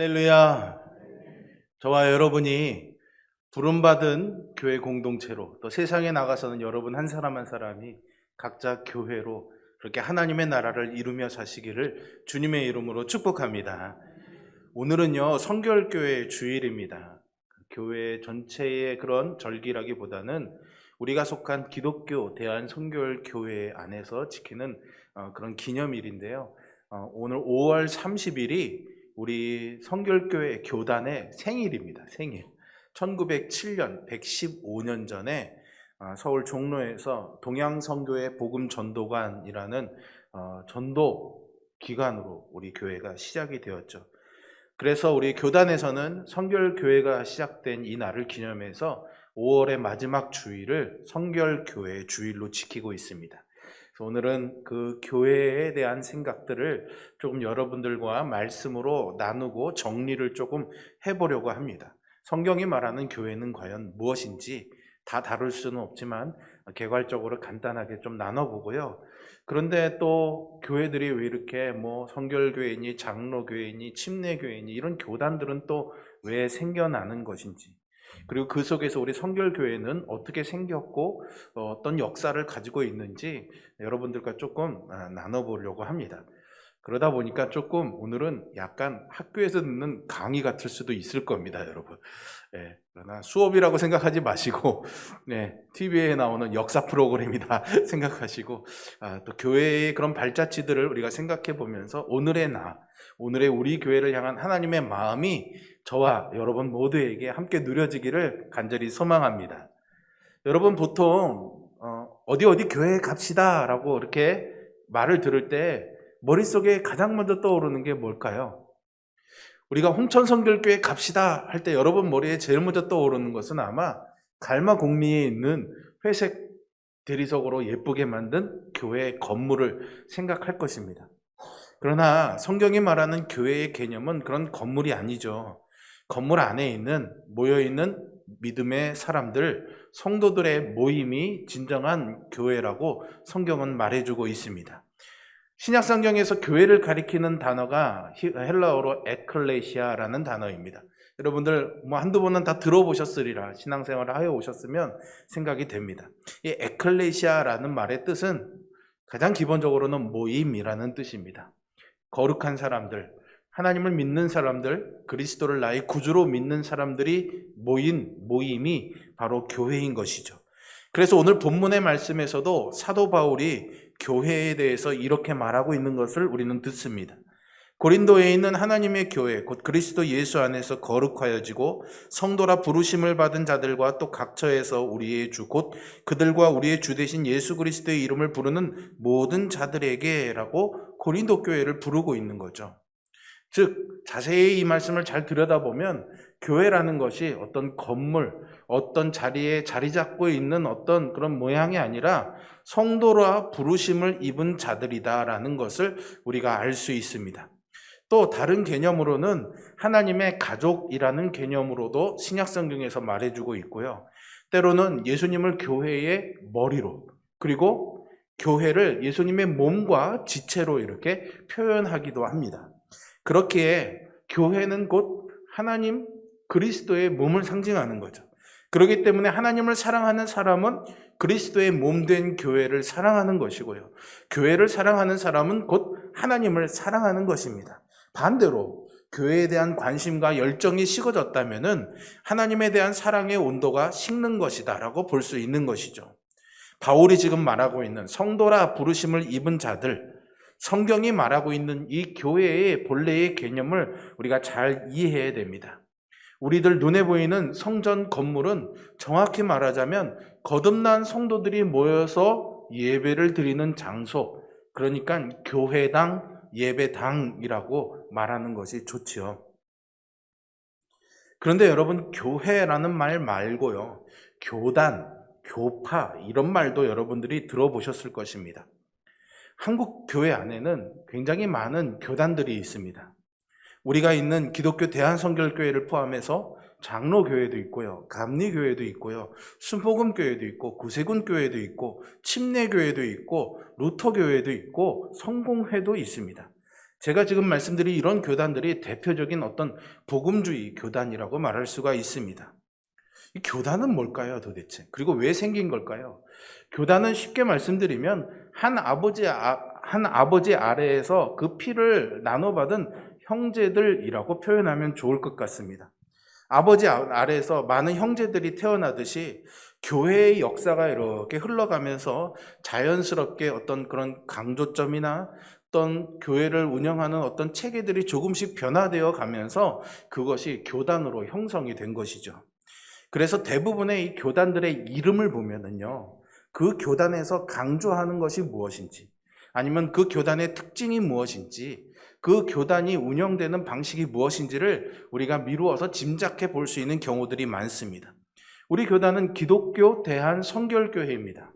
할렐루야. 저와 여러분이 부름받은 교회 공동체로 또 세상에 나가서는 여러분 한 사람 한 사람이 각자 교회로 그렇게 하나님의 나라를 이루며 사시기를 주님의 이름으로 축복합니다. 오늘은요, 성결교회 주일입니다. 교회 전체의 그런 절기라기보다는 우리가 속한 기독교 대한성결교회 안에서 지키는 그런 기념일인데요. 오늘 5월 30일이 우리 성결교회 교단의 생일입니다. 생일. 1907년, 115년 전에 서울 종로에서 동양성교회 복음전도관이라는 전도 기관으로 우리 교회가 시작이 되었죠. 그래서 우리 교단에서는 성결교회가 시작된 이 날을 기념해서 5월의 마지막 주일을 성결교회 주일로 지키고 있습니다. 그래서 오늘은 그 교회에 대한 생각들을 조금 여러분들과 말씀으로 나누고 정리를 조금 해보려고 합니다. 성경이 말하는 교회는 과연 무엇인지 다 다룰 수는 없지만 개괄적으로 간단하게 좀 나눠보고요. 그런데 또 교회들이 왜 이렇게 성결교회니 장로교회니 침례교회니 이런 교단들은 또 왜 생겨나는 것인지, 그리고 그 속에서 우리 성결교회는 어떻게 생겼고 어떤 역사를 가지고 있는지 여러분들과 조금 나눠보려고 합니다. 그러다 보니까 조금 오늘은 약간 학교에서 듣는 강의 같을 수도 있을 겁니다, 여러분. 네, 그러나 수업이라고 생각하지 마시고, 네, TV에 나오는 역사 프로그램이다 생각하시고, 또 교회의 그런 발자취들을 우리가 생각해 보면서 오늘의 우리 교회를 향한 하나님의 마음이 저와 여러분 모두에게 함께 누려지기를 간절히 소망합니다. 여러분 보통 어디 교회에 갑시다 라고 이렇게 말을 들을 때 머릿속에 가장 먼저 떠오르는 게 뭘까요? 우리가 홍천성결교회 갑시다 할 때 여러분 머리에 제일 먼저 떠오르는 것은 아마 갈마공리에 있는 회색 대리석으로 예쁘게 만든 교회 건물을 생각할 것입니다. 그러나 성경이 말하는 교회의 개념은 그런 건물이 아니죠. 건물 안에 모여있는 믿음의 사람들, 성도들의 모임이 진정한 교회라고 성경은 말해주고 있습니다. 신약 성경에서 교회를 가리키는 단어가 헬라어로 에클레시아라는 단어입니다. 여러분들 한두 번은 다 들어보셨으리라, 신앙생활을 하여 오셨으면 생각이 됩니다. 이 에클레시아라는 말의 뜻은 가장 기본적으로는 모임이라는 뜻입니다. 거룩한 사람들, 하나님을 믿는 사람들, 그리스도를 나의 구주로 믿는 사람들이 모인 모임이 바로 교회인 것이죠. 그래서 오늘 본문의 말씀에서도 사도 바울이 교회에 대해서 이렇게 말하고 있는 것을 우리는 듣습니다. 고린도에 있는 하나님의 교회, 곧 그리스도 예수 안에서 거룩하여지고 성도라 부르심을 받은 자들과 또 각처에서 우리의 주, 곧 그들과 우리의 주 되신 예수 그리스도의 이름을 부르는 모든 자들에게라고 고린도 교회를 부르고 있는 거죠. 즉, 자세히 이 말씀을 잘 들여다보면 교회라는 것이 어떤 건물, 어떤 자리에 자리 잡고 있는 어떤 그런 모양이 아니라 성도라 부르심을 입은 자들이다라는 것을 우리가 알 수 있습니다. 또 다른 개념으로는 하나님의 가족이라는 개념으로도 신약 성경에서 말해주고 있고요. 때로는 예수님을 교회의 머리로, 그리고 교회를 예수님의 몸과 지체로 이렇게 표현하기도 합니다. 그렇기에 교회는 곧 하나님 그리스도의 몸을 상징하는 거죠. 그렇기 때문에 하나님을 사랑하는 사람은 그리스도의 몸된 교회를 사랑하는 것이고요. 교회를 사랑하는 사람은 곧 하나님을 사랑하는 것입니다. 반대로 교회에 대한 관심과 열정이 식어졌다면 하나님에 대한 사랑의 온도가 식는 것이다라고 볼 수 있는 것이죠. 바울이 지금 말하고 있는 성도라 부르심을 입은 자들, 성경이 말하고 있는 이 교회의 본래의 개념을 우리가 잘 이해해야 됩니다. 우리들 눈에 보이는 성전 건물은 정확히 말하자면 거듭난 성도들이 모여서 예배를 드리는 장소, 그러니까 교회당, 예배당이라고 말하는 것이 좋지요. 그런데 여러분, 교회라는 말 말고요, 교단, 교파 이런 말도 여러분들이 들어보셨을 것입니다. 한국 교회 안에는 굉장히 많은 교단들이 있습니다. 우리가 있는 기독교 대한성결교회를 포함해서 장로교회도 있고요, 감리교회도 있고요, 순복음교회도 있고, 구세군교회도 있고, 침례교회도 있고, 루터교회도 있고, 성공회도 있습니다. 제가 지금 말씀드린 이런 교단들이 대표적인 어떤 복음주의 교단이라고 말할 수가 있습니다. 이 교단은 뭘까요, 도대체? 그리고 왜 생긴 걸까요? 교단은 쉽게 말씀드리면 한 아버지 아래에서 그 피를 나눠받은 형제들이라고 표현하면 좋을 것 같습니다. 아버지 아래에서 많은 형제들이 태어나듯이 교회의 역사가 이렇게 흘러가면서 자연스럽게 어떤 그런 강조점이나 어떤 교회를 운영하는 어떤 체계들이 조금씩 변화되어 가면서 그것이 교단으로 형성이 된 것이죠. 그래서 대부분의 이 교단들의 이름을 보면은요, 그 교단에서 강조하는 것이 무엇인지, 아니면 그 교단의 특징이 무엇인지, 그 교단이 운영되는 방식이 무엇인지를 우리가 미루어서 짐작해 볼 수 있는 경우들이 많습니다. 우리 교단은 기독교 대한성결교회입니다.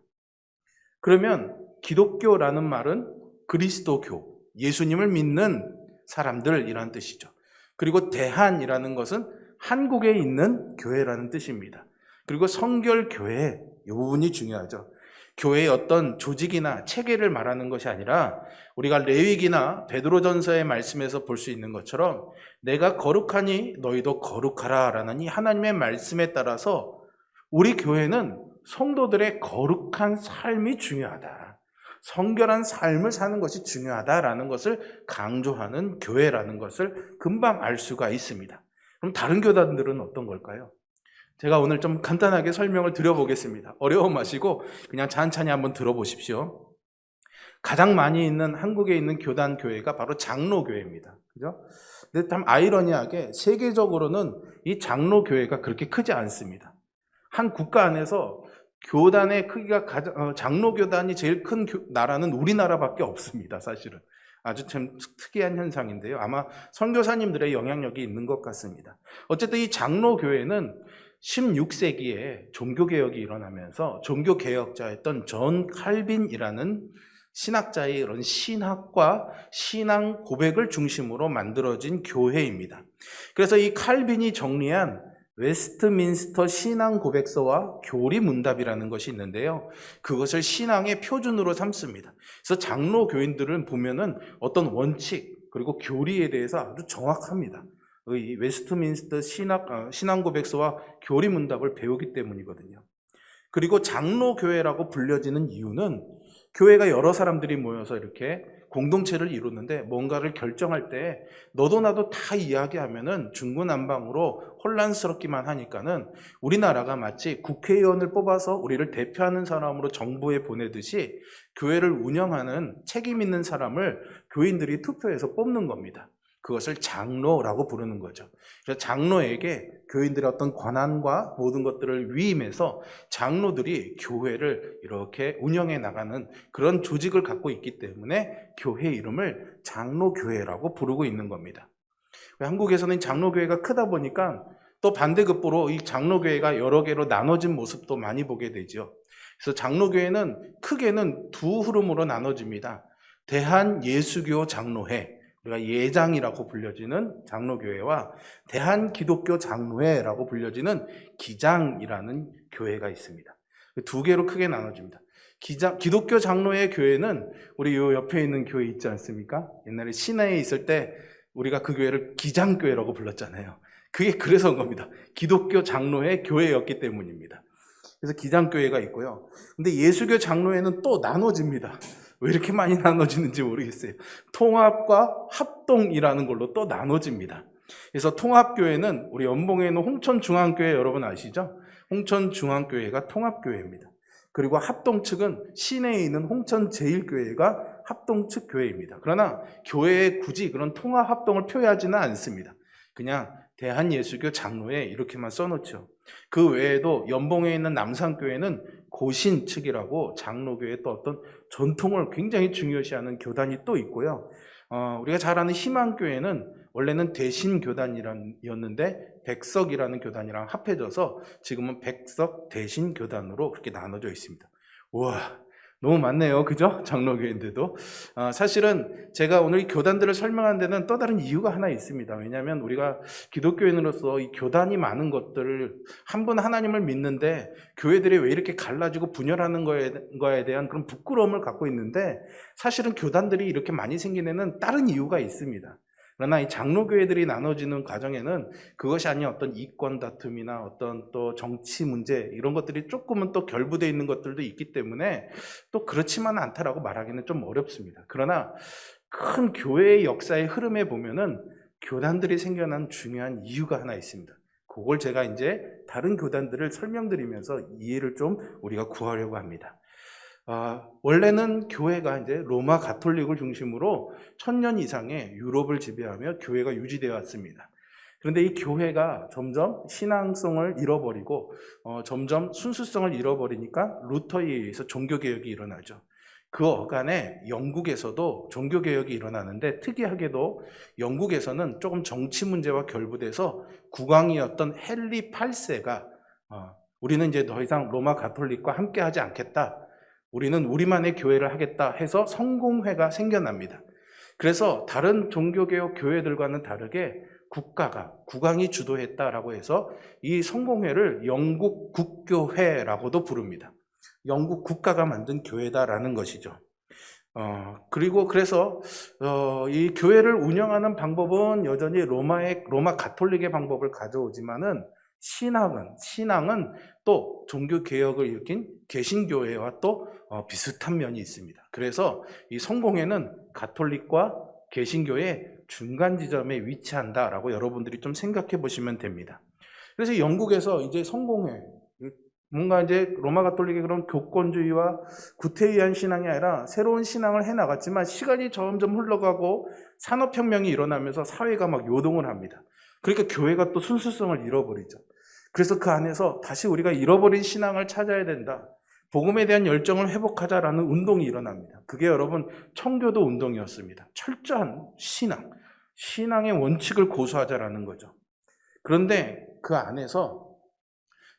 그러면 기독교라는 말은 그리스도교, 예수님을 믿는 사람들이라는 뜻이죠. 그리고 대한이라는 것은 한국에 있는 교회라는 뜻입니다. 그리고 성결교회, 이 부분이 중요하죠. 교회의 어떤 조직이나 체계를 말하는 것이 아니라 우리가 레위기나 베드로전서의 말씀에서 볼 수 있는 것처럼 내가 거룩하니 너희도 거룩하라 라는 이 하나님의 말씀에 따라서 우리 교회는 성도들의 거룩한 삶이 중요하다. 성결한 삶을 사는 것이 중요하다라는 것을 강조하는 교회라는 것을 금방 알 수가 있습니다. 그럼 다른 교단들은 어떤 걸까요? 제가 오늘 좀 간단하게 설명을 드려보겠습니다. 어려워 마시고 그냥 찬찬히 한번 들어보십시오. 가장 많이 있는 한국에 있는 교단 교회가 바로 장로교회입니다. 그죠? 근데 참 아이러니하게 세계적으로는 이 장로교회가 그렇게 크지 않습니다. 한 국가 안에서 교단의 크기가 장로교단이 제일 큰 나라는 우리나라밖에 없습니다, 사실은. 아주 참 특이한 현상인데요. 아마 선교사님들의 영향력이 있는 것 같습니다. 어쨌든 이 장로교회는 16세기에 종교개혁이 일어나면서 종교개혁자였던 존 칼빈이라는 신학자의 이런 신학과 신앙 고백을 중심으로 만들어진 교회입니다. 그래서 이 칼빈이 정리한 웨스트민스터 신앙 고백서와 교리 문답이라는 것이 있는데요. 그것을 신앙의 표준으로 삼습니다. 그래서 장로 교인들을 보면은 어떤 원칙 그리고 교리에 대해서 아주 정확합니다. 이 웨스트민스터 신앙 고백서와 교리 문답을 배우기 때문이거든요. 그리고 장로 교회라고 불려지는 이유는 교회가 여러 사람들이 모여서 이렇게 공동체를 이루는데 뭔가를 결정할 때 너도 나도 다 이야기하면은 중구난방으로 혼란스럽기만 하니까는 우리나라가 마치 국회의원을 뽑아서 우리를 대표하는 사람으로 정부에 보내듯이 교회를 운영하는 책임 있는 사람을 교인들이 투표해서 뽑는 겁니다. 그것을 장로라고 부르는 거죠. 그래서 장로에게 교인들의 어떤 권한과 모든 것들을 위임해서 장로들이 교회를 이렇게 운영해 나가는 그런 조직을 갖고 있기 때문에 교회 이름을 장로교회라고 부르고 있는 겁니다. 한국에서는 장로교회가 크다 보니까 또 반대급부로 이 장로교회가 여러 개로 나눠진 모습도 많이 보게 되죠. 그래서 장로교회는 크게는 두 흐름으로 나눠집니다. 대한예수교 장로회, 우리가 예장이라고 불려지는 장로교회와 대한기독교 장로회라고 불려지는 기장이라는 교회가 있습니다. 두 개로 크게 나눠집니다. 기독교 장로회 교회는 우리 요 옆에 있는 교회 있지 않습니까? 옛날에 시내에 있을 때 우리가 그 교회를 기장교회라고 불렀잖아요. 그게 그래서 온 겁니다. 기독교 장로회 교회였기 때문입니다. 그래서 기장교회가 있고요. 근데 예수교 장로회는 또 나눠집니다. 왜 이렇게 많이 나눠지는지 모르겠어요. 통합과 합동이라는 걸로 또 나눠집니다. 그래서 통합교회는 우리 연봉에 있는 홍천중앙교회 여러분 아시죠? 홍천중앙교회가 통합교회입니다. 그리고 합동 측은 시내에 있는 홍천제일교회가 합동 측 교회입니다. 그러나 교회에 굳이 그런 통합 합동을 표하지는 않습니다. 그냥 대한예수교 장로회 이렇게만 써놓죠. 그 외에도 연봉에 있는 남산교회는 고신 측이라고 장로교회의 또 어떤 전통을 굉장히 중요시하는 교단이 또 있고요. 우리가 잘 아는 희망교회는 원래는 대신교단이었는데 백석이라는 교단이랑 합해져서 지금은 백석 대신교단으로 그렇게 나눠져 있습니다. 우와, 너무 많네요. 그죠? 장로교인들도. 사실은 제가 오늘 이 교단들을 설명하는 데는 또 다른 이유가 하나 있습니다. 왜냐하면 우리가 기독교인으로서 이 교단이 많은 것들을 한 분 하나님을 믿는데 교회들이 왜 이렇게 갈라지고 분열하는 거에 대한 그런 부끄러움을 갖고 있는데 사실은 교단들이 이렇게 많이 생긴 데는 다른 이유가 있습니다. 그러나 이 장로교회들이 나눠지는 과정에는 그것이 아닌 어떤 이권 다툼이나 어떤 또 정치 문제 이런 것들이 조금은 또 결부되어 있는 것들도 있기 때문에 또 그렇지만 않다라고 말하기는 좀 어렵습니다. 그러나 큰 교회의 역사의 흐름에 보면은 교단들이 생겨난 중요한 이유가 하나 있습니다. 그걸 제가 이제 다른 교단들을 설명드리면서 이해를 좀 우리가 구하려고 합니다. 원래는 교회가 이제 로마 가톨릭을 중심으로 1000년 이상의 유럽을 지배하며 교회가 유지되어 왔습니다. 그런데 이 교회가 점점 신앙성을 잃어버리고 점점 순수성을 잃어버리니까 루터에 의해서 종교개혁이 일어나죠. 그 어간에 영국에서도 종교개혁이 일어나는데 특이하게도 영국에서는 조금 정치 문제와 결부돼서 국왕이었던 헨리 8세가 우리는 이제 더 이상 로마 가톨릭과 함께하지 않겠다. 우리는 우리만의 교회를 하겠다 해서 성공회가 생겨납니다. 그래서 다른 종교개혁 교회들과는 다르게 국왕이 주도했다라고 해서 이 성공회를 영국 국교회라고도 부릅니다. 영국 국가가 만든 교회다라는 것이죠. 그리고 그래서 이 교회를 운영하는 방법은 여전히 로마 가톨릭의 방법을 가져오지만은 신앙은 또 종교 개혁을 일으킨 개신교회와 또 비슷한 면이 있습니다. 그래서 이 성공회는 가톨릭과 개신교의 중간 지점에 위치한다라고 여러분들이 좀 생각해 보시면 됩니다. 그래서 영국에서 이제 성공회, 뭔가 이제 로마 가톨릭의 그런 교권주의와 구태의한 신앙이 아니라 새로운 신앙을 해 나갔지만 시간이 점점 흘러가고 산업혁명이 일어나면서 사회가 막 요동을 합니다. 그러니까 교회가 또 순수성을 잃어버리죠. 그래서 그 안에서 다시 우리가 잃어버린 신앙을 찾아야 된다. 복음에 대한 열정을 회복하자라는 운동이 일어납니다. 그게 여러분 청교도 운동이었습니다. 철저한 신앙의 원칙을 고수하자라는 거죠. 그런데 그 안에서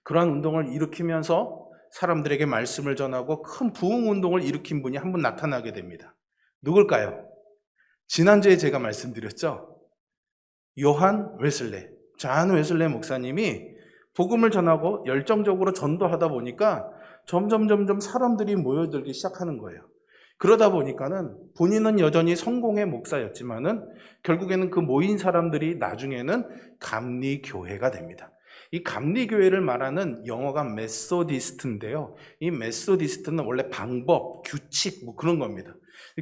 그러한 운동을 일으키면서 사람들에게 말씀을 전하고 큰 부흥 운동을 일으킨 분이 한 분 나타나게 됩니다. 누굴까요? 지난주에 제가 말씀드렸죠. 요한 웨슬레, 존 웨슬레 목사님이 복음을 전하고 열정적으로 전도하다 보니까 점점 사람들이 모여들기 시작하는 거예요. 그러다 보니까는 본인은 여전히 성공의 목사였지만은 결국에는 그 모인 사람들이 나중에는 감리교회가 됩니다. 이 감리교회를 말하는 영어가 메소디스트인데요. 이 메소디스트는 원래 방법, 규칙 뭐 그런 겁니다.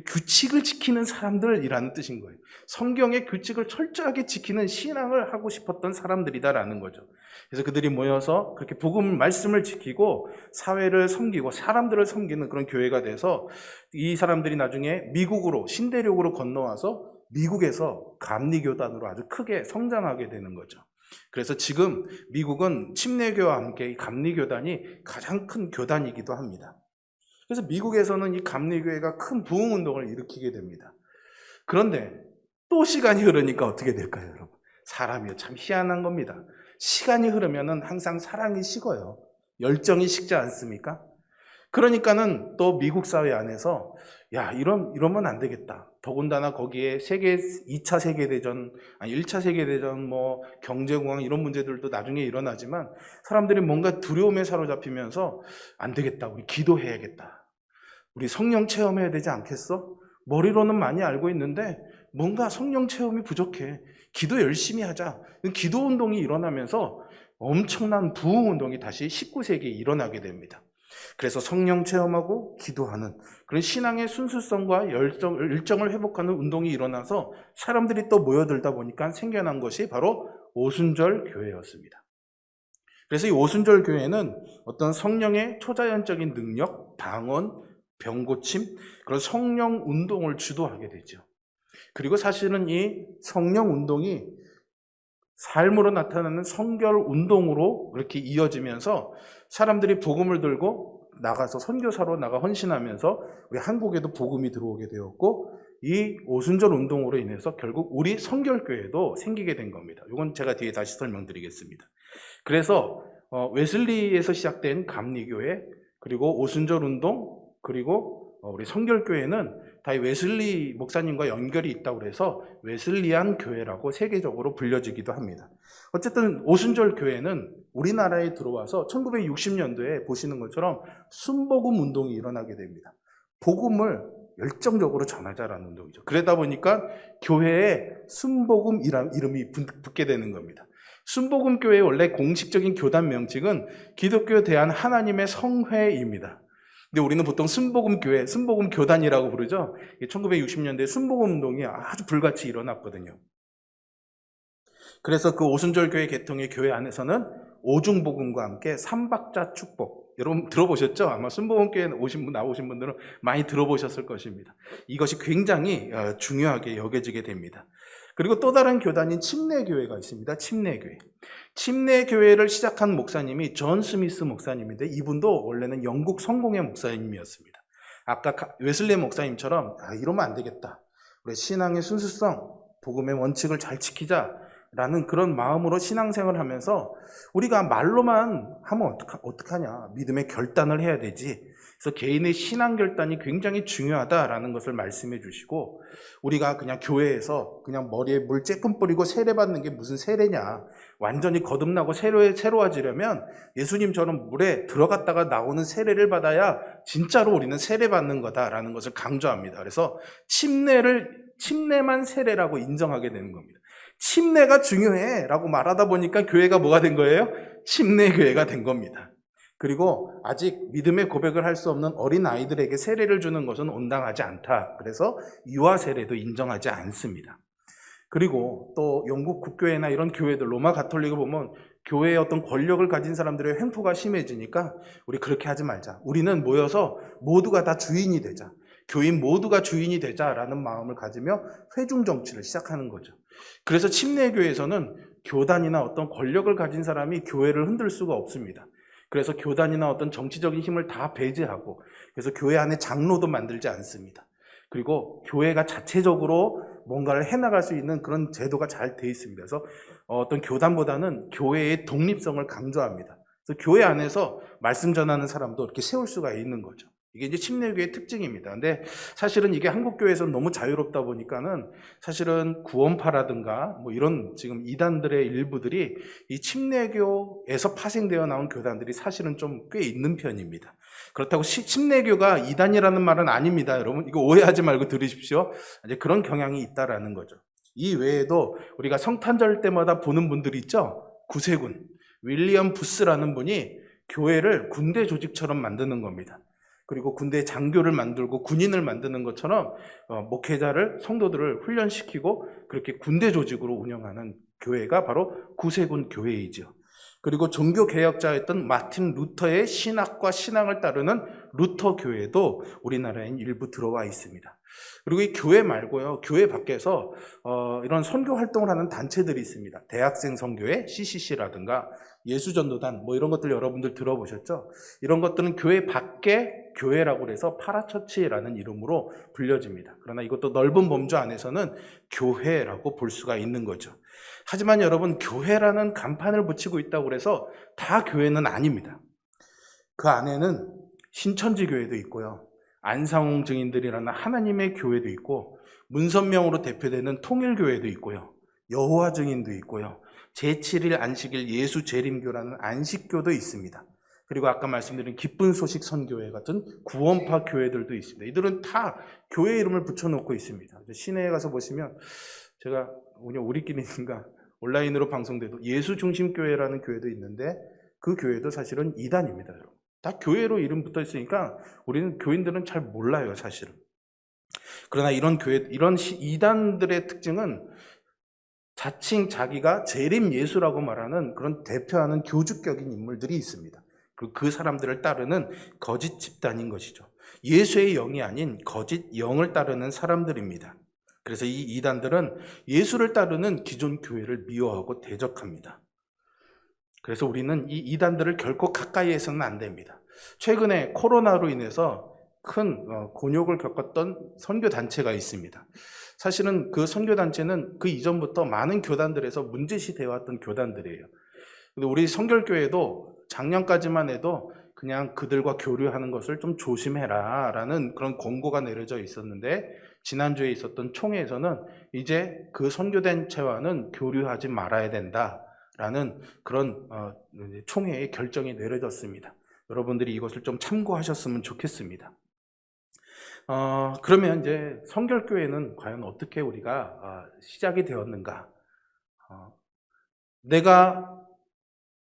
규칙을 지키는 사람들이라는 뜻인 거예요. 성경의 규칙을 철저하게 지키는 신앙을 하고 싶었던 사람들이다라는 거죠. 그래서 그들이 모여서 그렇게 복음 말씀을 지키고 사회를 섬기고 사람들을 섬기는 그런 교회가 돼서 이 사람들이 나중에 미국으로 신대륙으로 건너와서 미국에서 감리교단으로 아주 크게 성장하게 되는 거죠. 그래서 지금 미국은 침례교와 함께 이 감리교단이 가장 큰 교단이기도 합니다. 그래서 미국에서는 이 감리교회가 큰 부흥운동을 일으키게 됩니다. 그런데 또 시간이 흐르니까 어떻게 될까요, 여러분? 사람이 참 희한한 겁니다. 시간이 흐르면은 항상 사랑이 식어요. 열정이 식지 않습니까? 그러니까는 또 미국 사회 안에서 이러면 안 되겠다. 더군다나 거기에 2차 세계대전, 1차 세계대전, 뭐 경제공황 이런 문제들도 나중에 일어나지만 사람들이 뭔가 두려움에 사로잡히면서 안 되겠다. 우리 기도해야겠다. 우리 성령 체험해야 되지 않겠어? 머리로는 많이 알고 있는데 뭔가 성령 체험이 부족해. 기도 열심히 하자. 기도 운동이 일어나면서 엄청난 부흥 운동이 다시 19세기에 일어나게 됩니다. 그래서 성령 체험하고 기도하는 그런 신앙의 순수성과 열정을 회복하는 운동이 일어나서 사람들이 또 모여들다 보니까 생겨난 것이 바로 오순절 교회였습니다. 그래서 이 오순절 교회는 어떤 성령의 초자연적인 능력, 방언, 병고침, 그런 성령 운동을 주도하게 되죠. 그리고 사실은 이 성령 운동이 삶으로 나타나는 성결 운동으로 이렇게 이어지면서 사람들이 복음을 들고 나가서 선교사로 나가 헌신하면서 우리 한국에도 복음이 들어오게 되었고 이 오순절 운동으로 인해서 결국 우리 성결교회도 생기게 된 겁니다. 이건 제가 뒤에 다시 설명드리겠습니다. 그래서 웨슬리에서 시작된 감리교회 그리고 오순절 운동 그리고 우리 성결교회는 다 웨슬리 목사님과 연결이 있다고 해서 웨슬리안 교회라고 세계적으로 불려지기도 합니다. 어쨌든 오순절 교회는 우리나라에 들어와서 1960년도에 보시는 것처럼 순복음 운동이 일어나게 됩니다. 복음을 열정적으로 전하자라는 운동이죠. 그러다 보니까 교회에 순복음 이름이 붙게 되는 겁니다. 순복음 교회의 원래 공식적인 교단 명칭은 기독교 대한 하나님의 성회입니다. 근데 우리는 보통 순복음 교회, 순복음 교단이라고 부르죠. 1960년대 순복음 운동이 아주 불같이 일어났거든요. 그래서 그 오순절 교회 개통의 교회 안에서는 오중복음과 함께 삼박자 축복, 여러분 들어보셨죠? 아마 순복음 교회 나오신 분들은 많이 들어보셨을 것입니다. 이것이 굉장히 중요하게 여겨지게 됩니다. 그리고 또 다른 교단인 침례교회가 있습니다. 침례교회. 침례교회를 시작한 목사님이 존 스미스 목사님인데 이분도 원래는 영국 성공회 목사님이었습니다. 아까 웨슬리 목사님처럼 이러면 안 되겠다. 우리 신앙의 순수성, 복음의 원칙을 잘 지키자라는 그런 마음으로 신앙생활을 하면서 우리가 말로만 하면 어떡하냐. 믿음의 결단을 해야 되지. 그래서 개인의 신앙 결단이 굉장히 중요하다라는 것을 말씀해 주시고 우리가 그냥 교회에서 그냥 머리에 물 쬐끔 뿌리고 세례받는 게 무슨 세례냐. 완전히 거듭나고 새로워지려면 예수님처럼 물에 들어갔다가 나오는 세례를 받아야 진짜로 우리는 세례받는 거다라는 것을 강조합니다. 그래서 침례만 세례라고 인정하게 되는 겁니다. 침례가 중요해 라고 말하다 보니까 교회가 뭐가 된 거예요? 침례교회가 된 겁니다. 그리고 아직 믿음의 고백을 할 수 없는 어린 아이들에게 세례를 주는 것은 온당하지 않다. 그래서 유아 세례도 인정하지 않습니다. 그리고 또 영국 국교회나 이런 교회들, 로마 가톨릭을 보면 교회의 어떤 권력을 가진 사람들의 횡포가 심해지니까 우리 그렇게 하지 말자. 우리는 모여서 모두가 다 주인이 되자. 교인 모두가 주인이 되자라는 마음을 가지며 회중 정치를 시작하는 거죠. 그래서 침례교회에서는 교단이나 어떤 권력을 가진 사람이 교회를 흔들 수가 없습니다. 그래서 교단이나 어떤 정치적인 힘을 다 배제하고 그래서 교회 안에 장로도 만들지 않습니다. 그리고 교회가 자체적으로 뭔가를 해나갈 수 있는 그런 제도가 잘 돼 있습니다. 그래서 어떤 교단보다는 교회의 독립성을 강조합니다. 그래서 교회 안에서 말씀 전하는 사람도 이렇게 세울 수가 있는 거죠. 이게 이제 침례교회의 특징입니다. 근데 사실은 이게 한국교회에서는 너무 자유롭다 보니까는 사실은 구원파라든가 뭐 이런 지금 이단들의 일부들이 이 침례교에서 파생되어 나온 교단들이 사실은 좀 꽤 있는 편입니다. 그렇다고 침례교가 이단이라는 말은 아닙니다. 여러분 이거 오해하지 말고 들으십시오. 이제 그런 경향이 있다라는 거죠. 이 외에도 우리가 성탄절 때마다 보는 분들이 있죠. 구세군 윌리엄 부스라는 분이 교회를 군대 조직처럼 만드는 겁니다. 그리고 군대 장교를 만들고 군인을 만드는 것처럼 목회자를 성도들을 훈련시키고 그렇게 군대 조직으로 운영하는 교회가 바로 구세군 교회이죠. 그리고 종교개혁자였던 마틴 루터의 신학과 신앙을 따르는 루터 교회도 우리나라에 일부 들어와 있습니다. 그리고 이 교회 말고요, 교회 밖에서 이런 선교 활동을 하는 단체들이 있습니다. 대학생 선교회 CCC라든가 예수전도단 뭐 이런 것들 여러분들 들어보셨죠? 이런 것들은 교회 밖에 교회라고 해서 파라처치라는 이름으로 불려집니다. 그러나 이것도 넓은 범주 안에서는 교회라고 볼 수가 있는 거죠. 하지만 여러분 교회라는 간판을 붙이고 있다고 해서 다 교회는 아닙니다. 그 안에는 신천지 교회도 있고요. 안상홍 증인들이라는 하나님의 교회도 있고 문선명으로 대표되는 통일교회도 있고요. 여호와 증인도 있고요. 제7일 안식일 예수 재림교라는 안식교도 있습니다. 그리고 아까 말씀드린 기쁜 소식 선교회 같은 구원파 교회들도 있습니다. 이들은 다 교회 이름을 붙여놓고 있습니다. 시내에 가서 보시면 제가 우리끼리인가 온라인으로 방송돼도 예수 중심 교회라는 교회도 있는데 그 교회도 사실은 이단입니다. 여러분. 다 교회로 이름 붙어 있으니까 우리는 교인들은 잘 몰라요, 사실은. 그러나 이런 이단들의 특징은 자칭 자기가 재림 예수라고 말하는 그런 대표하는 교주격인 인물들이 있습니다. 그리고 그 사람들을 따르는 거짓 집단인 것이죠. 예수의 영이 아닌 거짓 영을 따르는 사람들입니다. 그래서 이 이단들은 예수를 따르는 기존 교회를 미워하고 대적합니다. 그래서 우리는 이 이단들을 결코 가까이 해서는 안 됩니다. 최근에 코로나로 인해서 큰 곤욕을 겪었던 선교단체가 있습니다. 사실은 그 선교단체는 그 이전부터 많은 교단들에서 문제시되어 왔던 교단들이에요. 근데 우리 성결교회도 작년까지만 해도 그냥 그들과 교류하는 것을 좀 조심해라 라는 그런 권고가 내려져 있었는데, 지난주에 있었던 총회에서는 이제 그 선교단체와는 교류하지 말아야 된다라는 그런 총회의 결정이 내려졌습니다. 여러분들이 이것을 좀 참고하셨으면 좋겠습니다. 그러면 이제 성결교회는 과연 어떻게 우리가 시작이 되었는가?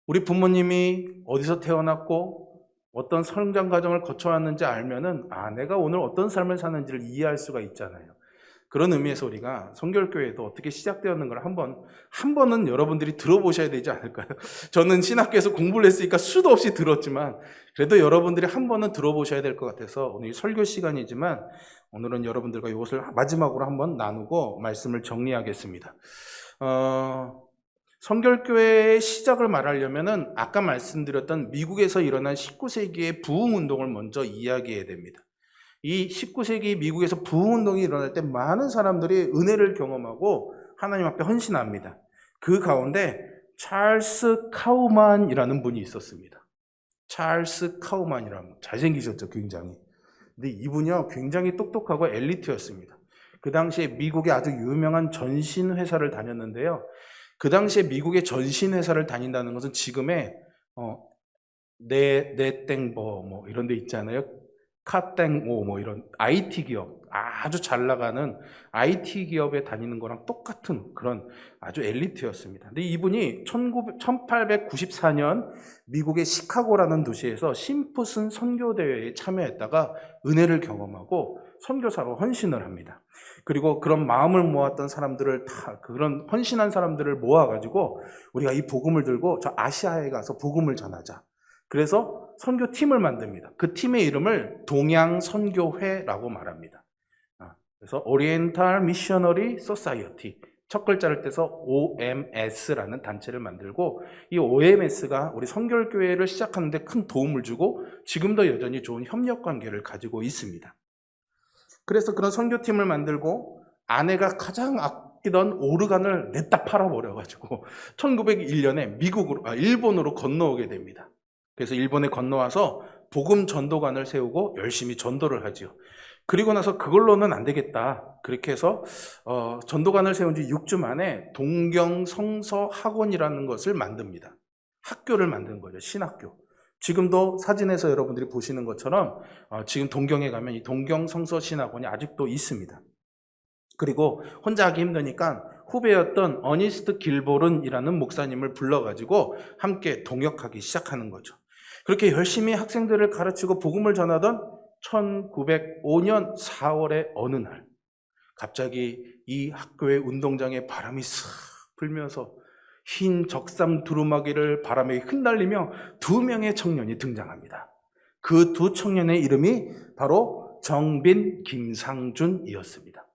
우리 부모님이 어디서 태어났고 어떤 성장 과정을 거쳐왔는지 알면은 내가 오늘 어떤 삶을 사는지를 이해할 수가 있잖아요. 그런 의미에서 우리가 성결교회도 어떻게 시작되었는가를 한 번은 여러분들이 들어보셔야 되지 않을까요? 저는 신학교에서 공부를 했으니까 수도 없이 들었지만 그래도 여러분들이 한 번은 들어보셔야 될 것 같아서 오늘 설교 시간이지만 오늘은 여러분들과 이것을 마지막으로 한번 나누고 말씀을 정리하겠습니다. 성결교회의 시작을 말하려면은 아까 말씀드렸던 미국에서 일어난 19세기의 부흥운동을 먼저 이야기해야 됩니다. 이 19세기 미국에서 부흥운동이 일어날 때 많은 사람들이 은혜를 경험하고 하나님 앞에 헌신합니다. 그 가운데 찰스 카우만이라는 분이 있었습니다. 찰스 카우만이라는, 잘생기셨죠, 굉장히. 근데 이분이요, 굉장히 똑똑하고 엘리트였습니다. 그 당시에 미국의 아주 유명한 전신회사를 다녔는데요. 그 당시에 미국의 전신회사를 다닌다는 것은 지금의 네땡버 뭐 이런 데 있잖아요. 카땡오 뭐 이런 IT 기업, 아주 잘 나가는 IT 기업에 다니는 거랑 똑같은 그런 아주 엘리트였습니다. 근데 이분이 1894년 미국의 시카고라는 도시에서 심프슨 선교대회에 참여했다가 은혜를 경험하고 선교사로 헌신을 합니다. 그리고 그런 마음을 모았던 사람들을 그런 헌신한 사람들을 모아가지고 우리가 이 복음을 들고 저 아시아에 가서 복음을 전하자. 그래서 선교팀을 만듭니다. 그 팀의 이름을 동양선교회라고 말합니다. 그래서 오리엔탈 미셔너리 소사이어티, 첫 글자를 떼서 OMS라는 단체를 만들고, 이 OMS가 우리 성결교회를 시작하는 데 큰 도움을 주고 지금도 여전히 좋은 협력관계를 가지고 있습니다. 그래서 그런 선교팀을 만들고 아내가 가장 아끼던 오르간을 냈다 팔아버려가지고 1901년에 일본으로 건너오게 됩니다. 그래서 일본에 건너와서 복음 전도관을 세우고 열심히 전도를 하지요. 그리고 나서 그걸로는 안 되겠다. 그렇게 해서 전도관을 세운 지 6주 만에 동경성서학원이라는 것을 만듭니다. 학교를 만든 거죠. 신학교. 지금도 사진에서 여러분들이 보시는 것처럼 지금 동경에 가면 이 동경성서신학원이 아직도 있습니다. 그리고 혼자 하기 힘드니까 후배였던 어니스트 길보른이라는 목사님을 불러가지고 함께 동역하기 시작하는 거죠. 그렇게 열심히 학생들을 가르치고 복음을 전하던 1905년 4월의 어느 날, 갑자기 이 학교의 운동장에 바람이 싹 불면서 흰 적삼 두루마기를 바람에 흩날리며 2명의 청년이 등장합니다. 그 2 청년의 이름이 바로 정빈, 김상준이었습니다.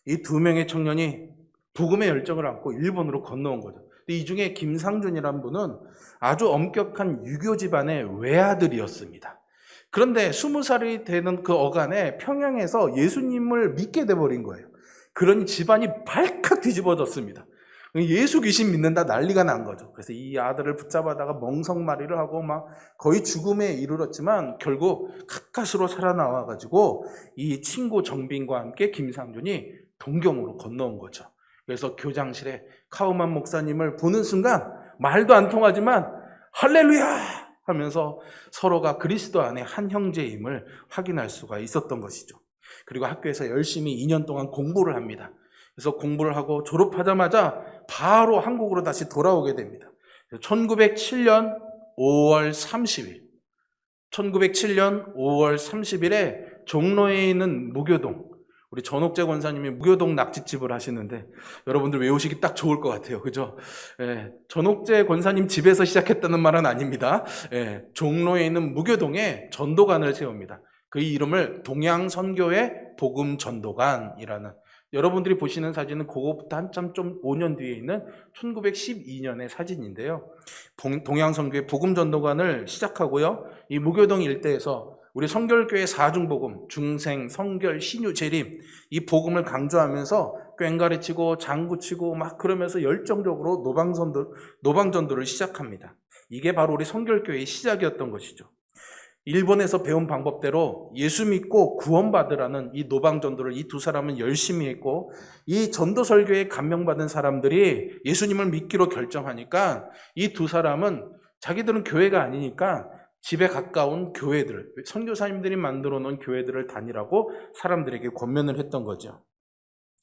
이 2명의 청년이 복음의 열정을 안고 일본으로 건너온 거죠. 이 중에 김상준이라는 분은 아주 엄격한 유교 집안의 외아들이었습니다. 그런데 20살이 되는 그 어간에 평양에서 예수님을 믿게 돼버린 거예요. 그러니 집안이 발칵 뒤집어졌습니다. 예수 귀신 믿는다 난리가 난 거죠. 그래서 이 아들을 붙잡아다가 멍석말이를 하고 막 거의 죽음에 이르렀지만 결국 가까스로 살아나와가지고 이 친구 정빈과 함께 김상준이 동경으로 건너온 거죠. 그래서 교장실에 카우만 목사님을 보는 순간 말도 안 통하지만 할렐루야 하면서 서로가 그리스도 안에 한 형제임을 확인할 수가 있었던 것이죠. 그리고 학교에서 열심히 2년 동안 공부를 합니다. 그래서 공부를 하고 졸업하자마자 바로 한국으로 다시 돌아오게 됩니다. 1907년 5월 30일 1907년 5월 30일에 종로에 있는 무교동, 우리 전옥재 권사님이 무교동 낙지집을 하시는데 여러분들 외우시기 딱 좋을 것 같아요. 그죠? 예, 전옥재 권사님 집에서 시작했다는 말은 아닙니다. 예, 종로에 있는 무교동에 전도관을 세웁니다. 그 이름을 동양선교회 복음전도관이라는, 여러분들이 보시는 사진은 그거부터 한참 좀 5년 뒤에 있는 1912년의 사진인데요. 동양선교회 복음전도관을 시작하고요. 이 무교동 일대에서 우리 성결교회 사중복음, 중생, 성결, 신유, 재림, 이 복음을 강조하면서 꽹가리치고 장구치고 막 그러면서 열정적으로 노방전도를 시작합니다. 이게 바로 우리 성결교회의 시작이었던 것이죠. 일본에서 배운 방법대로 예수 믿고 구원받으라는 이 노방전도를 이 두 사람은 열심히 했고, 이 전도 설교에 감명받은 사람들이 예수님을 믿기로 결정하니까 이 두 사람은 자기들은 교회가 아니니까 집에 가까운 교회들, 선교사님들이 만들어 놓은 교회들을 다니라고 사람들에게 권면을 했던 거죠.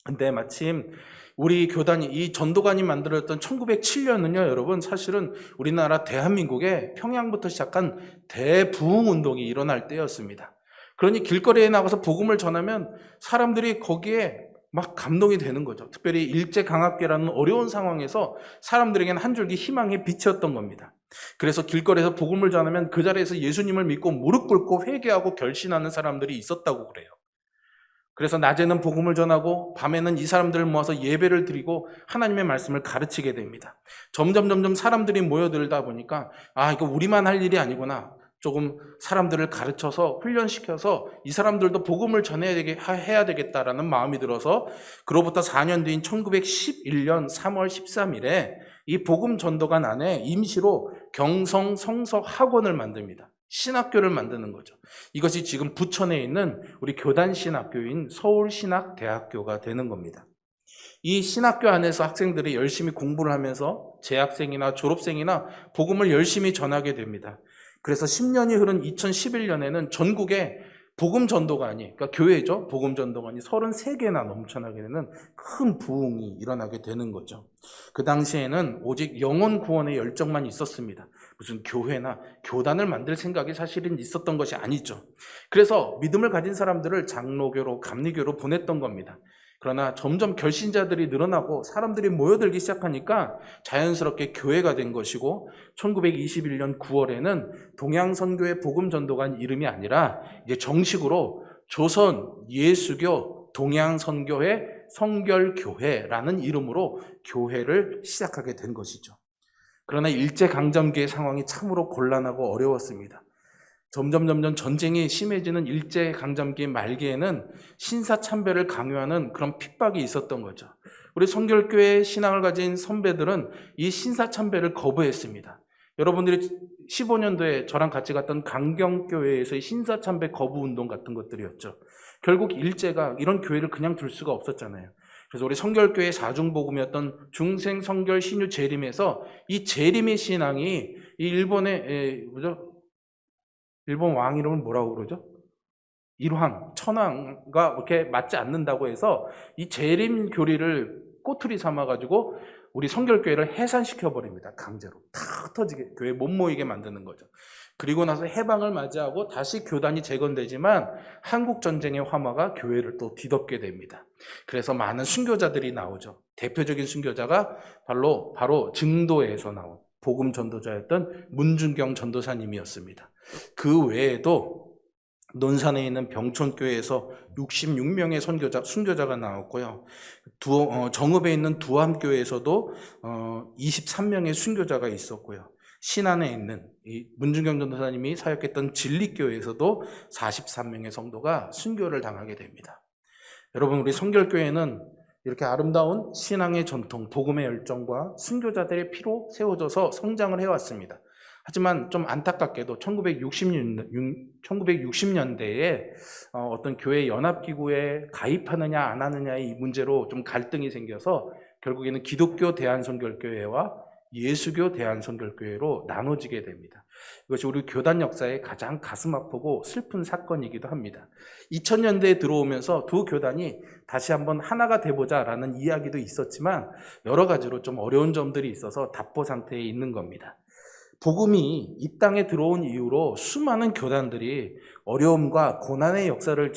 근데 마침 우리 교단이, 이 전도관이 만들었던 1907년은요, 여러분, 사실은 우리나라 대한민국에 평양부터 시작한 대부흥 운동이 일어날 때였습니다. 그러니 길거리에 나가서 복음을 전하면 사람들이 거기에 막 감동이 되는 거죠. 특별히 일제강압기라는 어려운 상황에서 사람들에게는 한 줄기 희망의 빛이었던 겁니다. 그래서 길거리에서 복음을 전하면 그 자리에서 예수님을 믿고 무릎 꿇고 회개하고 결신하는 사람들이 있었다고 그래요. 그래서 낮에는 복음을 전하고 밤에는 이 사람들을 모아서 예배를 드리고 하나님의 말씀을 가르치게 됩니다. 점점 사람들이 모여들다 보니까 이거 우리만 할 일이 아니구나. 조금 사람들을 가르쳐서 훈련시켜서 이 사람들도 복음을 해야 되겠다라는 마음이 들어서 그로부터 4년 뒤인 1911년 3월 13일에 이 복음 전도관 안에 임시로 경성 성서 학원을 만듭니다. 신학교를 만드는 거죠. 이것이 지금 부천에 있는 우리 교단 신학교인 서울신학대학교가 되는 겁니다. 이 신학교 안에서 학생들이 열심히 공부를 하면서 재학생이나 졸업생이나 복음을 열심히 전하게 됩니다. 그래서 10년이 흐른 2011년에는 전국에 복음 전도관이, 그러니까 교회죠. 복음 전도관이 33개나 넘쳐나게 되는 큰 부흥이 일어나게 되는 거죠. 그 당시에는 오직 영혼 구원의 열정만 있었습니다. 무슨 교회나 교단을 만들 생각이 사실은 있었던 것이 아니죠. 그래서 믿음을 가진 사람들을 장로교로, 감리교로 보냈던 겁니다. 그러나 점점 결신자들이 늘어나고 사람들이 모여들기 시작하니까 자연스럽게 교회가 된 것이고, 1921년 9월에는 동양선교회 복음전도관 이름이 아니라 이제 정식으로 조선 예수교 동양선교회 성결교회라는 이름으로 교회를 시작하게 된 것이죠. 그러나 일제강점기의 상황이 참으로 곤란하고 어려웠습니다. 점점 전쟁이 심해지는 일제강점기 말기에는 신사참배를 강요하는 그런 핍박이 있었던 거죠. 우리 성결교회 신앙을 가진 선배들은 이 신사참배를 거부했습니다. 여러분들이 15년도에 저랑 같이 갔던 강경교회에서의 신사참배 거부운동 같은 것들이었죠. 결국 일제가 이런 교회를 그냥 둘 수가 없었잖아요. 그래서 우리 성결교회 사중복음이었던 중생성결 신유 재림에서 이 재림의 신앙이 이 일본의 일본 왕 이름은 뭐라고 그러죠? 일황, 천황과 이렇게 맞지 않는다고 해서 이 재림 교리를 꼬투리 삼아가지고 우리 성결교회를 해산시켜버립니다. 강제로. 탁 터지게, 교회 못 모이게 만드는 거죠. 그리고 나서 해방을 맞이하고 다시 교단이 재건되지만 한국전쟁의 화마가 교회를 또 뒤덮게 됩니다. 그래서 많은 순교자들이 나오죠. 대표적인 순교자가 바로 증도에서 나온 복음 전도자였던 문준경 전도사님이었습니다. 그 외에도 논산에 있는 병촌교회에서 66명의 순교자가 나왔고요. 정읍에 있는 두암교회에서도 23명의 순교자가 있었고요. 신안에 있는 이 문준경 전도사님이 사역했던 진리교회에서도 43명의 성도가 순교를 당하게 됩니다. 여러분, 우리 성결교회는 이렇게 아름다운 신앙의 전통, 복음의 열정과 순교자들의 피로 세워져서 성장을 해왔습니다. 하지만 좀 안타깝게도 1960년대에 어떤 교회 연합기구에 가입하느냐 안 하느냐의 이 문제로 좀 갈등이 생겨서 결국에는 기독교 대한선결교회와 예수교 대한선결교회로 나눠지게 됩니다. 이것이 우리 교단 역사의 가장 가슴 아프고 슬픈 사건이기도 합니다. 2000년대에 들어오면서 두 교단이 다시 한번 하나가 돼보자라는 이야기도 있었지만 여러 가지로 좀 어려운 점들이 있어서 답보 상태에 있는 겁니다. 복음이 이 땅에 들어온 이후로 수많은 교단들이 어려움과 고난의 역사를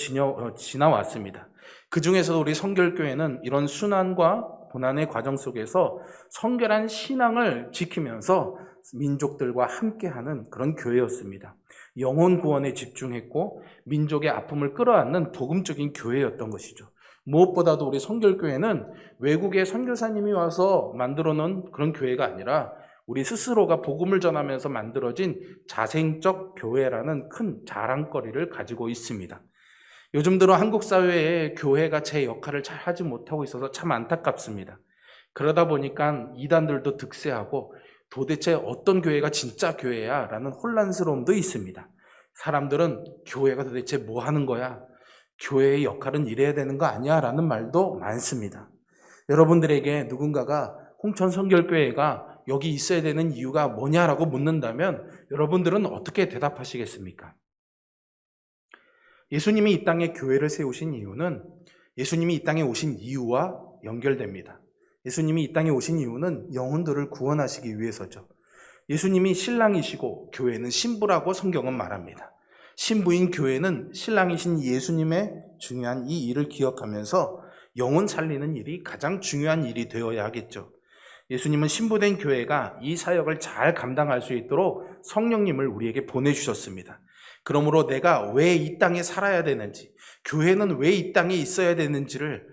지나왔습니다. 그 중에서도 우리 성결교회는 이런 순환과 고난의 과정 속에서 성결한 신앙을 지키면서 민족들과 함께하는 그런 교회였습니다. 영혼 구원에 집중했고 민족의 아픔을 끌어안는 복음적인 교회였던 것이죠. 무엇보다도 우리 성결교회는 외국의 선교사님이 와서 만들어 놓은 그런 교회가 아니라 우리 스스로가 복음을 전하면서 만들어진 자생적 교회라는 큰 자랑거리를 가지고 있습니다. 요즘 들어 한국 사회에 교회가 제 역할을 잘 하지 못하고 있어서 참 안타깝습니다. 그러다 보니까 이단들도 득세하고 도대체 어떤 교회가 진짜 교회야? 라는 혼란스러움도 있습니다. 사람들은 교회가 도대체 뭐 하는 거야? 교회의 역할은 이래야 되는 거 아니야? 라는 말도 많습니다. 여러분들에게 누군가가 홍천 성결교회가 여기 있어야 되는 이유가 뭐냐라고 묻는다면 여러분들은 어떻게 대답하시겠습니까? 예수님이 이 땅에 교회를 세우신 이유는 예수님이 이 땅에 오신 이유와 연결됩니다. 예수님이 이 땅에 오신 이유는 영혼들을 구원하시기 위해서죠. 예수님이 신랑이시고 교회는 신부라고 성경은 말합니다. 신부인 교회는 신랑이신 예수님의 중요한 이 일을 기억하면서 영혼 살리는 일이 가장 중요한 일이 되어야 하겠죠. 예수님은 신부된 교회가 이 사역을 잘 감당할 수 있도록 성령님을 우리에게 보내주셨습니다. 그러므로 내가 왜 이 땅에 살아야 되는지, 교회는 왜 이 땅에 있어야 되는지를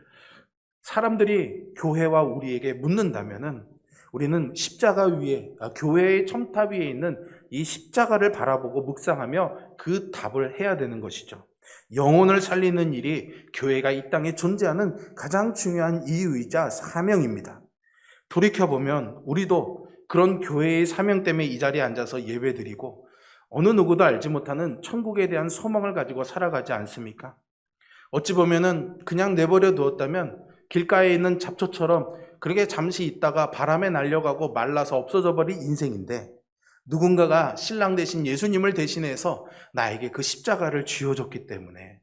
사람들이 교회와 우리에게 묻는다면은 우리는 십자가 위에, 교회의 첨탑 위에 있는 이 십자가를 바라보고 묵상하며 그 답을 해야 되는 것이죠. 영혼을 살리는 일이 교회가 이 땅에 존재하는 가장 중요한 이유이자 사명입니다. 돌이켜보면 우리도 그런 교회의 사명 때문에 이 자리에 앉아서 예배드리고 어느 누구도 알지 못하는 천국에 대한 소망을 가지고 살아가지 않습니까? 어찌 보면은 그냥 내버려 두었다면 길가에 있는 잡초처럼 그렇게 잠시 있다가 바람에 날려가고 말라서 없어져 버린 인생인데 누군가가 신랑 대신 예수님을 대신해서 나에게 그 십자가를 쥐어줬기 때문에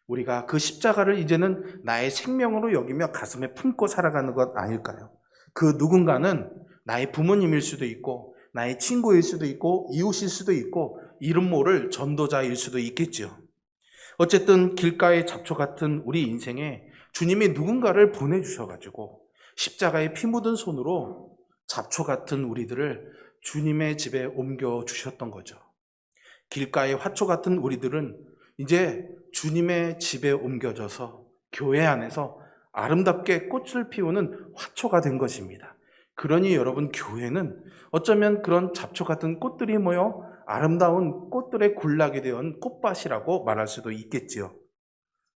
우리가 그 십자가를 이제는 나의 생명으로 여기며 가슴에 품고 살아가는 것 아닐까요? 그 누군가는 나의 부모님일 수도 있고 나의 친구일 수도 있고 이웃일 수도 있고 이름 모를 전도자일 수도 있겠지요. 어쨌든 길가의 잡초 같은 우리 인생에 주님이 누군가를 보내주셔가지고 십자가에 피 묻은 손으로 잡초 같은 우리들을 주님의 집에 옮겨주셨던 거죠. 길가의 화초 같은 우리들은 이제 주님의 집에 옮겨져서 교회 안에서 아름답게 꽃을 피우는 화초가 된 것입니다. 그러니 여러분, 교회는 어쩌면 그런 잡초 같은 꽃들이 모여 아름다운 꽃들의 군락이 된 꽃밭이라고 말할 수도 있겠지요.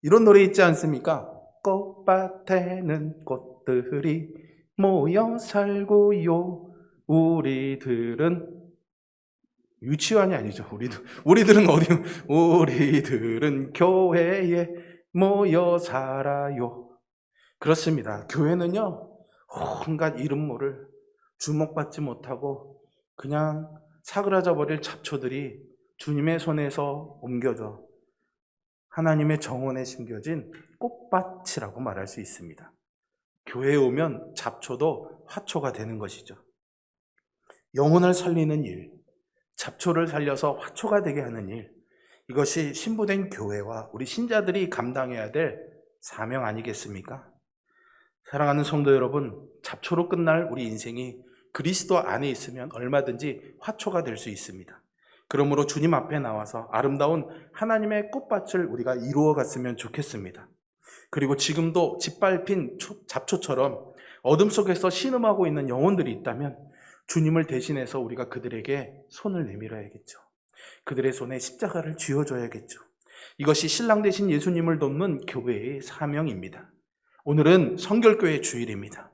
이런 노래 있지 않습니까? 꽃밭에는 꽃들이 모여 살고요. 우리들은 유치원이 아니죠. 우리들은 어디? 우리들은 교회에 모여 살아요. 그렇습니다. 교회는요, 온갖 이름 모를 주목받지 못하고 그냥 사그라져 버릴 잡초들이 주님의 손에서 옮겨져 하나님의 정원에 심겨진 꽃밭이라고 말할 수 있습니다. 교회에 오면 잡초도 화초가 되는 것이죠. 영혼을 살리는 일, 잡초를 살려서 화초가 되게 하는 일, 이것이 신부된 교회와 우리 신자들이 감당해야 될 사명 아니겠습니까? 사랑하는 성도 여러분, 잡초로 끝날 우리 인생이 그리스도 안에 있으면 얼마든지 화초가 될 수 있습니다. 그러므로 주님 앞에 나와서 아름다운 하나님의 꽃밭을 우리가 이루어 갔으면 좋겠습니다. 그리고 지금도 짓밟힌 잡초처럼 어둠 속에서 신음하고 있는 영혼들이 있다면 주님을 대신해서 우리가 그들에게 손을 내밀어야겠죠. 그들의 손에 십자가를 쥐어줘야겠죠. 이것이 신랑 되신 예수님을 돕는 교회의 사명입니다. 오늘은 성결교회 주일입니다.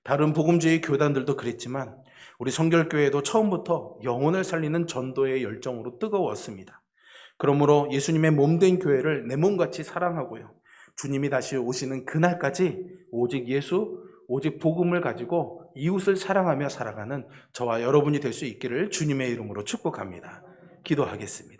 다른 복음주의 교단들도 그랬지만 우리 성결교회도 처음부터 영혼을 살리는 전도의 열정으로 뜨거웠습니다. 그러므로 예수님의 몸된 교회를 내 몸같이 사랑하고요, 주님이 다시 오시는 그날까지 오직 예수, 오직 복음을 가지고 이웃을 사랑하며 살아가는 저와 여러분이 될 수 있기를 주님의 이름으로 축복합니다. 기도하겠습니다.